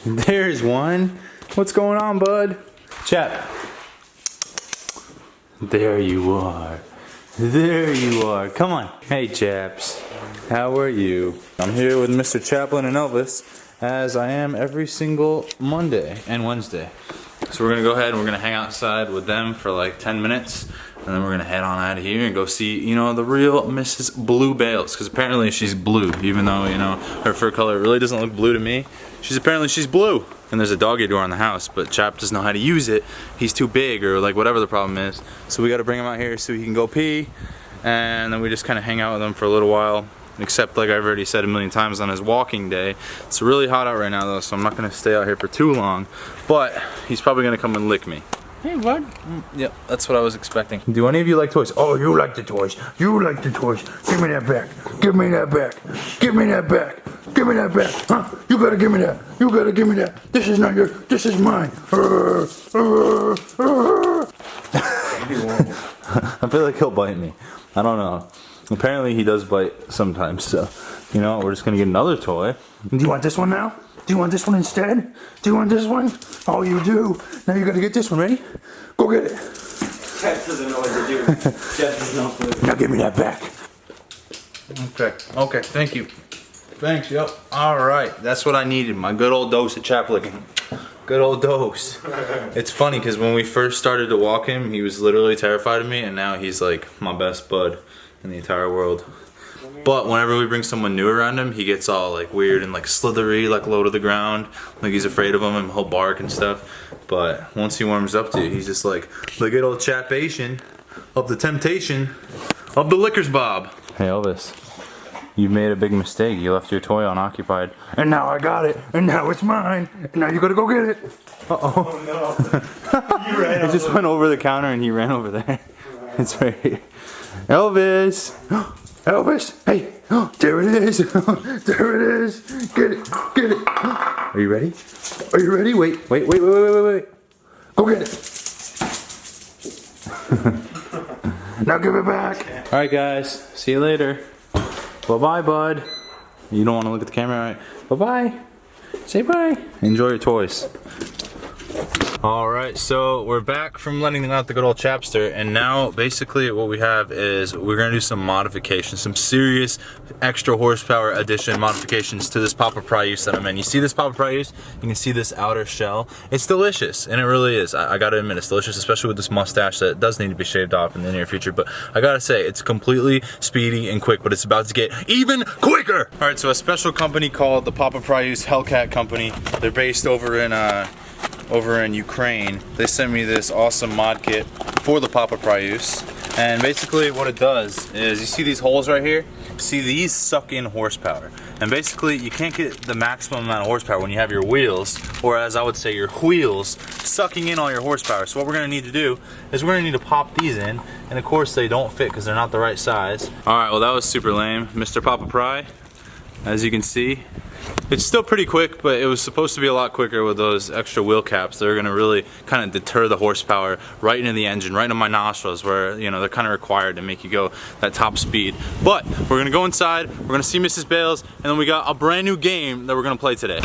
There's one. What's going on, bud? Chap. There you are. There you are. Come on. Hey, chaps. How are you? I'm here with Mr. Chaplin and Elvis, as I am every single Monday and Wednesday. So we're gonna go ahead and we're gonna hang outside with them for like 10 minutes, and then we're gonna head on out of here and go see, you know, the real Mrs. Blue Bales, because apparently she's blue, even though, you know, her fur color really doesn't look blue to me. She's blue. And there's a doggy door in the house, but Chap doesn't know how to use it. He's too big, or like whatever the problem is. So we gotta bring him out here so he can go pee, and then we just kind of hang out with him for a little while. Except, like I've already said a million times, on his walking day. It's really hot out right now though, so I'm not gonna stay out here for too long. But he's probably gonna come and lick me. Hey, bud. Yep, that's what I was expecting. Do any of you like toys? Oh, you like the toys. You like the toys. Give me that back. Give me that back. Give me that back. Give me that back. Huh? You gotta give me that. You gotta give me that. This is not yours. This is mine. I feel like he'll bite me. I don't know. Apparently he does bite sometimes, so, you know, we're just gonna get another toy. Do you want this one now? Do you want this one instead? Do you want this one? Oh, you do. Now you gotta get this one. Ready? Go get it. Jeff doesn't know what to do. Jeff doesn't know what to do. Now give me that back. Okay, thank you. Thanks, yep. Alright, that's what I needed. My good old dose of chap licking. Good old dose. It's funny because when we first started to walk him, he was literally terrified of me, and now he's like my best bud in the entire world. But whenever we bring someone new around him, he gets all like weird and like slithery, like low to the ground, like he's afraid of him and he'll bark and stuff. But once he warms up to you, he's just like the good old chapation of the temptation of the lickers bob. Hey Elvis, you made a big mistake. You left your toy unoccupied, and now I got it, and now it's mine, and now you gotta go get it. Oh no. You ran It just went over the counter and he ran over there. It's right here. Elvis! Elvis! Hey! There it is! There it is! Get it! Get it! Are you ready? Are you ready? Wait. Go get it! Now give it back! Alright guys, see you later. Bye-bye, bud. You don't want to look at the camera, alright? Bye-bye. Say bye. Enjoy your toys. Alright, so we're back from letting out the good old chapster, and now basically what we have is we're going to do some modifications, some serious extra horsepower addition modifications to this Papa Prius that I'm in. You see this Papa Prius? You can see this outer shell. It's delicious, and it really is. I gotta admit, it's delicious, especially with this mustache that does need to be shaved off in the near future, but I gotta say, it's completely speedy and quick, but it's about to get even quicker! Alright, so a special company called the Papa Prius Hellcat Company, they're based over in Ukraine. They sent me this awesome mod kit for the Papa Prius, and basically what it does is, you see these holes right here? See, these suck in horsepower, and basically you can't get the maximum amount of horsepower when you have your wheels, or as I would say, your wheels sucking in all your horsepower. So what we're gonna need to do is we're gonna need to pop these in, and of course they don't fit because they're not the right size. Alright, well that was super lame. Mr. Papa Pry, as you can see, it's still pretty quick, but it was supposed to be a lot quicker with those extra wheel caps. They're gonna really kind of deter the horsepower right into the engine, right into my nostrils, where, you know, they're kind of required to make you go that top speed. But we're gonna go inside, we're gonna see Mrs. Bales, and then we got a brand new game that we're gonna play today.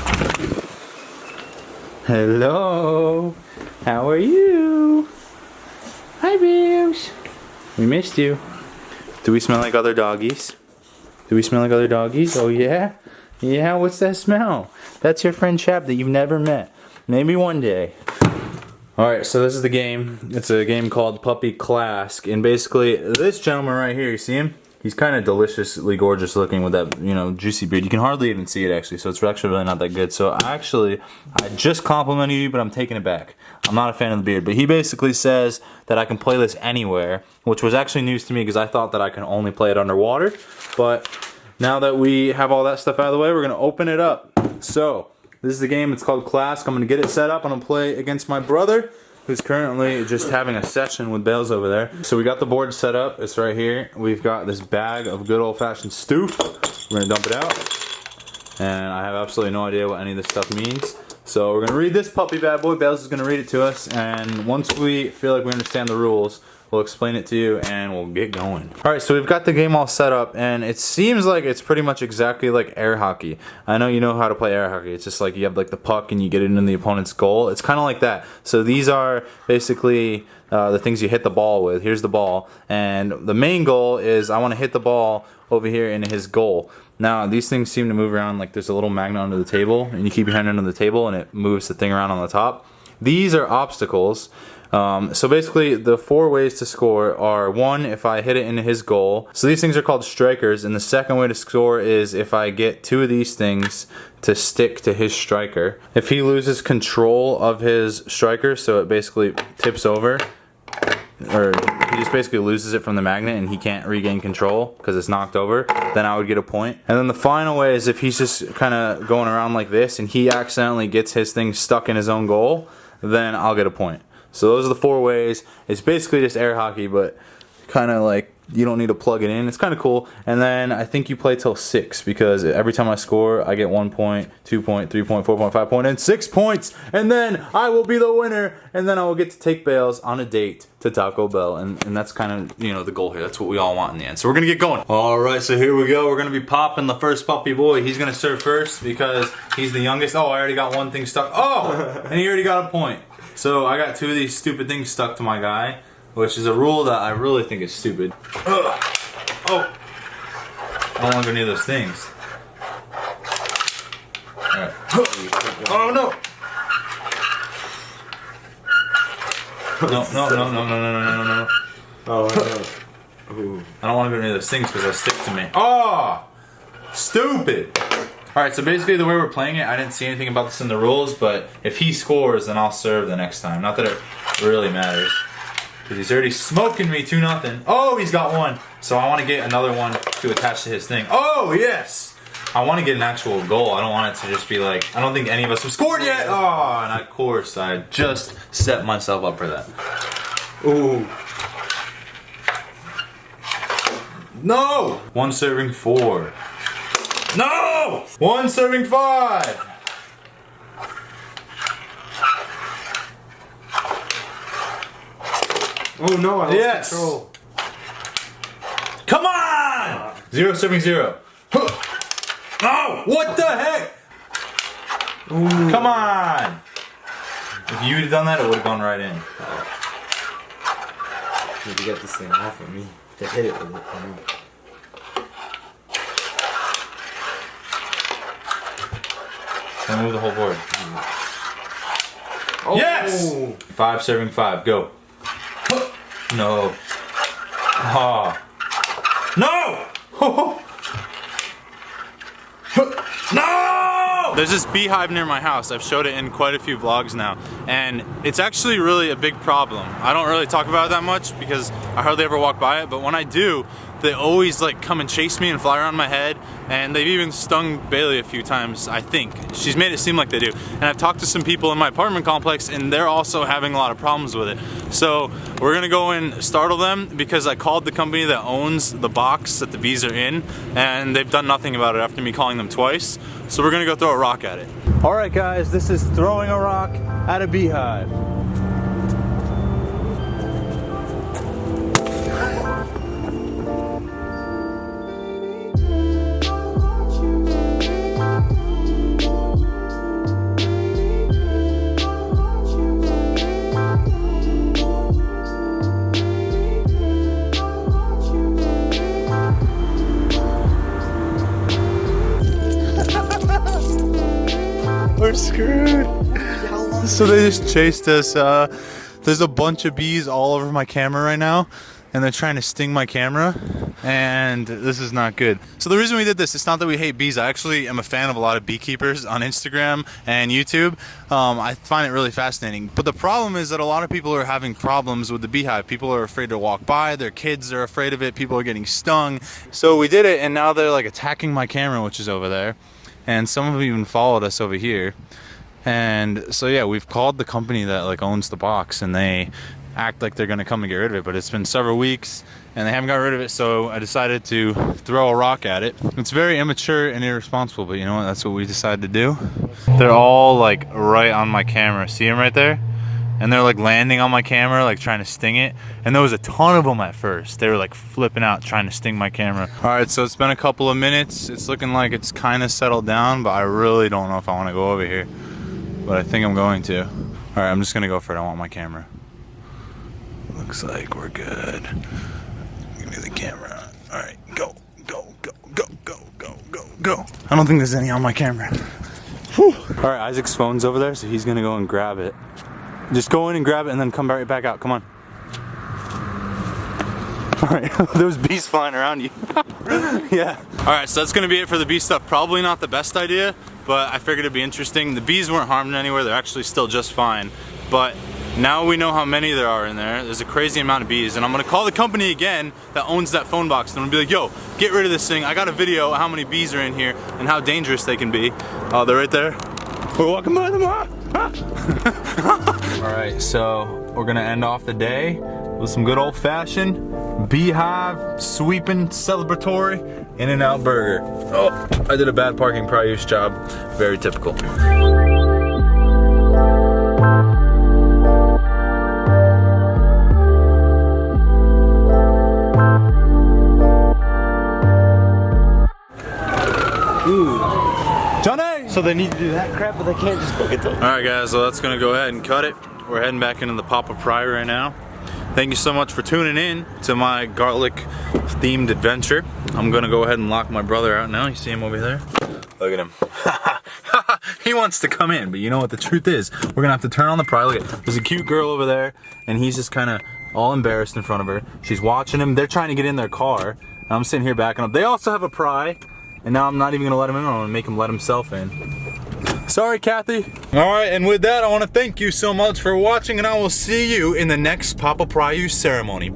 Hello, how are you? Hi, Bales. We missed you. Do we smell like other doggies? Do we smell like other doggies? Oh yeah? Yeah, what's that smell? That's your friend Chap that you've never met. Maybe one day. Alright, so this is the game. It's a game called Puppy Clask, and basically this gentleman right here, you see him? He's kind of deliciously gorgeous looking with that, you know, juicy beard. You can hardly even see it actually, so it's actually really not that good. So I just complimented you, but I'm taking it back. I'm not a fan of the beard, but he basically says that I can play this anywhere, which was actually news to me because I thought that I can only play it underwater, but now that we have all that stuff out of the way, we're gonna open it up. So, this is the game, it's called Clask. I'm gonna get it set up, I'm gonna play against my brother, who's currently just having a session with Bales over there. So we got the board set up, it's right here. We've got this bag of good old-fashioned stoof. We're gonna dump it out. And I have absolutely no idea what any of this stuff means. So we're gonna read this puppy bad boy, Bales is gonna read it to us, and once we feel like we understand the rules, we'll explain it to you, and we'll get going. Alright, so we've got the game all set up, and it seems like it's pretty much exactly like air hockey. I know you know how to play air hockey. It's just like you have like the puck and you get it in the opponent's goal. It's kind of like that. So these are basically the things you hit the ball with. Here's the ball, and the main goal is I want to hit the ball over here in his goal. Now these things seem to move around, like there's a little magnet under the table, and you keep your hand under the table and it moves the thing around on the top. These are obstacles. So basically the 4 ways to score are: 1, if I hit it into his goal. So these things are called strikers, and the second way to score is if I get 2 of these things to stick to his striker. If he loses control of his striker, so it basically tips over, or he just basically loses it from the magnet and he can't regain control because it's knocked over, then I would get a point. And then the final way is if he's just kind of going around like this and he accidentally gets his thing stuck in his own goal, then I'll get a point. So those are the 4 ways. It's basically just air hockey, but kind of like you don't need to plug it in. It's kind of cool. And then I think you play till 6, because every time I score, I get 1 point, 2 point, 3 point, 4 point, 5 point, and 6 points. And then I will be the winner. And then I will get to take Bales on a date to Taco Bell. And that's kind of, you know, the goal here. That's what we all want in the end. So we're going to get going. All right, so here we go. We're going to be popping the first puppy boy. He's going to serve first because he's the youngest. Oh, I already got one thing stuck. Oh, and he already got a point. So I got 2 of these stupid things stuck to my guy, which is a rule that I really think is stupid. Ugh. Oh! I don't want to go near those things. Alright. Oh no! No. Oh, no. Ooh. I don't want to go near those things because they'll stick to me. Oh! Stupid! Alright, so basically the way we're playing it, I didn't see anything about this in the rules, but if he scores, then I'll serve the next time. Not that it really matters, because he's already smoking me 2-0. Oh, he's got 1. So I want to get another one to attach to his thing. Oh, yes! I want to get an actual goal. I don't want it to just be like, I don't think any of us have scored yet! Oh, and of course, I just set myself up for that. Ooh. No! 1 serving 4. No! 1 serving 5! Oh no, I lost control. Come on! 0 serving 0. Oh, what the heck? Ooh. Come on! If you had done that, it would have gone right in. Need to get this thing off of me to hit it with it. And move the whole board. Oh. Yes! 5 serving 5. Go. No. Oh. No! No! There's this beehive near my house. I've showed it in quite a few vlogs now, and it's actually really a big problem. I don't really talk about it that much because I hardly ever walk by it, but when I do, they always like come and chase me and fly around my head, and they've even stung Bailey a few times, I think. She's made it seem like they do. And I've talked to some people in my apartment complex, and they're also having a lot of problems with it. So we're gonna go and startle them, because I called the company that owns the box that the bees are in, and they've done nothing about it after me calling them twice. So we're gonna go throw a rock at it. All right guys, this is throwing a rock at a beehive. We're screwed. So they just chased us. There's a bunch of bees all over my camera right now, and they're trying to sting my camera, and this is not good. So the reason we did this, it's not that we hate bees. I actually am a fan of a lot of beekeepers on Instagram and YouTube. I find it really fascinating. But the problem is that a lot of people are having problems with the beehive. People are afraid to walk by, their kids are afraid of it, people are getting stung. So we did it, and now they're like attacking my camera, which is over there. And some of them even followed us over here. And so yeah, we've called the company that like owns the box, and they act like they're gonna come and get rid of it, but it's been several weeks and they haven't got rid of it, so I decided to throw a rock at it. It's very immature and irresponsible, but you know what, that's what we decided to do. They're all like right on my camera. See them right there? and they're like landing on my camera, like trying to sting it. And there was a ton of them at first. They were like flipping out, trying to sting my camera. All right, so it's been a couple of minutes. It's looking like it's kind of settled down, but I really don't know if I want to go over here. But I think I'm going to. All right, I'm just gonna go for it. I want my camera. Looks like we're good. Give me the camera. All right, go, go, go, go, go, go, go, go. I don't think there's any on my camera. Whew. All right, Isaac's phone's over there, so he's gonna go and grab it. Just go in and grab it and then come right back out. Come on. All right, there was bees flying around you. Yeah. All right, so that's gonna be it for the bee stuff. Probably not the best idea, but I figured it'd be interesting. The bees weren't harmed anywhere. They're actually still just fine. But now we know how many there are in there. There's a crazy amount of bees, and I'm gonna call the company again that owns that phone box, and I'm gonna be like, yo, get rid of this thing. I got a video of how many bees are in here and how dangerous they can be. Oh, they're right there. We're walking by them. All right, so we're gonna end off the day with some good old-fashioned Beehive sweeping celebratory In-N-Out burger. Oh, I did a bad parking prior use job. Very typical. Ooh. Johnny! So they need to do that crap, but they can't just cook it though. Alright guys, so that's gonna go ahead and cut it. We're heading back into the Papa Pry right now. Thank you so much for tuning in to my garlic themed adventure. I'm gonna go ahead and lock my brother out now. You see him over there? Look at him. He wants to come in, but you know what the truth is? We're gonna have to turn on the pry. Look at, there's a cute girl over there, and he's just kinda all embarrassed in front of her. She's watching him. They're trying to get in their car, and I'm sitting here backing up. They also have a pry, and now I'm not even gonna let him in. I'm gonna make him let himself in. Sorry, Kathy. All right, and with that, I wanna thank you so much for watching, and I will see you in the next Papa Pry ceremony.